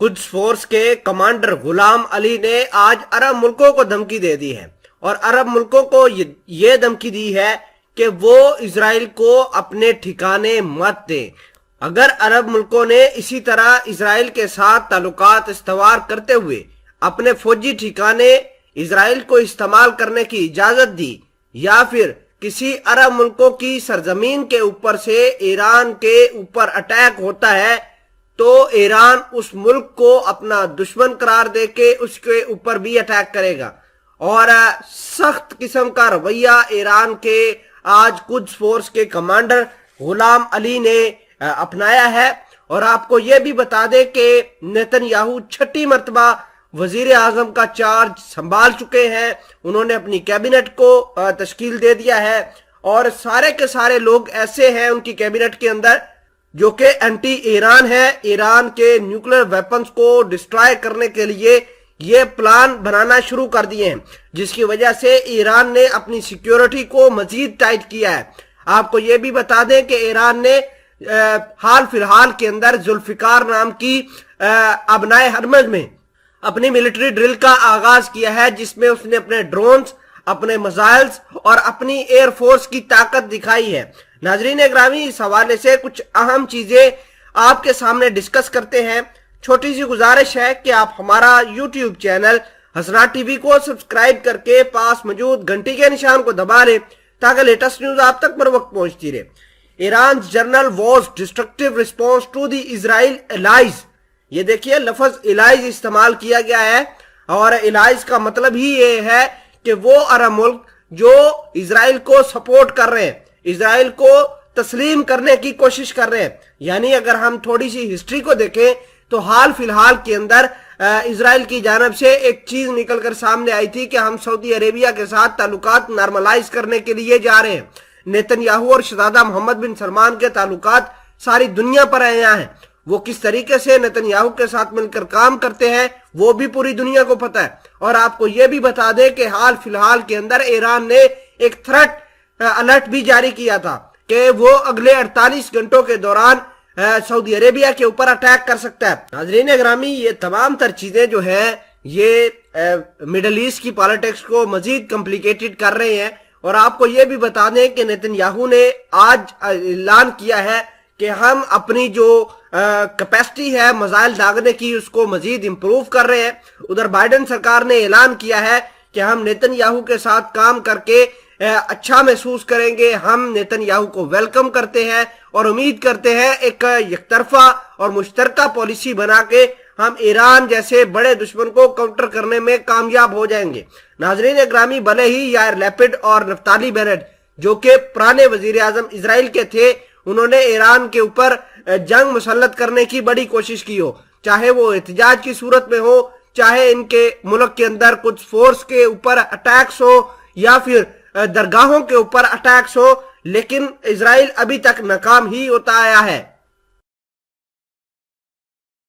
قدس فورس کے کمانڈر غلام علی نے آج عرب ملکوں کو دھمکی دے دی ہے اور عرب ملکوں کو یہ دھمکی دی ہے کہ وہ اسرائیل کو اپنے ٹھکانے مت دیں۔ اگر عرب ملکوں نے اسی طرح اسرائیل کے ساتھ تعلقات استوار کرتے ہوئے اپنے فوجی ٹھکانے اسرائیل کو استعمال کرنے کی اجازت دی یا پھر کسی عرب ملکوں کی سرزمین کے اوپر سے ایران کے اوپر اٹیک ہوتا ہے تو ایران اس ملک کو اپنا دشمن قرار دے کے اس کے اوپر بھی اٹیک کرے گا، اور سخت قسم کا رویہ ایران کے آج قدس فورس کے کمانڈر غلام علی نے اپنایا ہے۔ اور آپ کو یہ بھی بتا دیں کہ نیتن یاہو چھٹی مرتبہ وزیر اعظم کا چارج سنبھال چکے ہیں، انہوں نے اپنی کیبنٹ کو تشکیل دے دیا ہے، اور سارے کے سارے لوگ ایسے ہیں ان کی کیبنٹ کے اندر جو کہ اینٹی ایران ہے، ایران کے نیوکلیر ویپنز کو ڈسٹرائے کرنے کے لیے یہ پلان بنانا شروع کر دیے ہیں، جس کی وجہ سے ایران نے اپنی سیکیورٹی کو مزید ٹائٹ کیا ہے۔ آپ کو یہ بھی بتا دیں کہ ایران نے حال فی الحال کے اندر ذوالفقار نام کی ابنائے ہرمز میں اپنی ملٹری ڈرل کا آغاز کیا ہے، جس میں اس نے اپنے ڈرونز، اپنے میزائلز اور اپنی ایئر فورس کی طاقت دکھائی ہے۔ ناظرین اکرامی، اس حوالے سے کچھ اہم چیزیں آپ کے سامنے ڈسکس کرتے ہیں۔ چھوٹی سی گزارش ہے کہ آپ ہمارا یوٹیوب چینل حسنات ٹی وی کو سبسکرائب کر کے پاس موجود گھنٹی کے نشان کو دبا لیں تاکہ لیٹسٹ نیوز آپ تک پر وقت پہنچتی رہے۔ Iran's general was destructive response to the Israel allies, یہ دیکھیے لفظ الائز استعمال کیا گیا ہے، اور الائز کا مطلب ہی یہ ہے کہ وہ عرب ملک جو اسرائیل کو سپورٹ کر رہے ہیں، اسرائیل کو تسلیم کرنے کی کوشش کر رہے ہیں۔ یعنی اگر ہم تھوڑی سی ہسٹری کو دیکھیں تو حال فی الحال کے اندر اسرائیل کی جانب سے ایک چیز نکل کر سامنے آئی تھی کہ ہم سعودی عربیہ کے ساتھ تعلقات نارملائز کرنے کے لیے جا رہے ہیں۔ نیتن یاہو اور شہزادہ محمد بن سلمان کے تعلقات ساری دنیا پر عیاں ہیں، وہ کس طریقے سے نیتن یاہو کے ساتھ مل کر کام کرتے ہیں وہ بھی پوری دنیا کو پتہ ہے۔ اور آپ کو یہ بھی بتا دیں کہ حال فی الحال کے اندر ایران نے ایک تھریٹ الرٹ بھی جاری کیا تھا کہ وہ اگلے 48 گھنٹوں کے دوران سعودی عربیہ کے اوپر اٹیک کر سکتا ہے۔ ناظرین اکرامی، یہ تمام تر چیزیں جو ہیں یہ مڈل ایسٹ کی پالیٹکس کو مزید کمپلیکیٹڈ کر رہے ہیں۔ اور آپ کو یہ بھی بتا دیں کہ نیتن یاہو نے آج اعلان کیا ہے کہ ہم اپنی جو کیپیسٹی ہے میزائل داغنے کی اس کو مزید امپروو کر رہے ہیں۔ ادھر بائیڈن سرکار نے اعلان کیا ہے کہ ہم نیتن یاہو کے ساتھ کام کر کے اچھا محسوس کریں گے، ہم نیتن یاہو کو ویلکم کرتے ہیں اور امید کرتے ہیں ایک یک طرفہ اور مشترکہ پالیسی بنا کے ہم ایران جیسے بڑے دشمن کو کاؤنٹر کرنے میں کامیاب ہو جائیں گے۔ ناظرین اکرامی، بھلے ہی یائر لیپڈ اور نفتالی بینٹ جو کہ پرانے وزیر اعظم اسرائیل کے تھے، انہوں نے ایران کے اوپر جنگ مسلط کرنے کی بڑی کوشش کی ہو، چاہے وہ احتجاج کی صورت میں ہو، چاہے ان کے ملک کے اندر کچھ فورس کے اوپر اٹیکس ہو یا پھر درگاہوں کے اوپر اٹیکس ہو، لیکن اسرائیل ابھی تک ناکام ہی ہوتا آیا ہے۔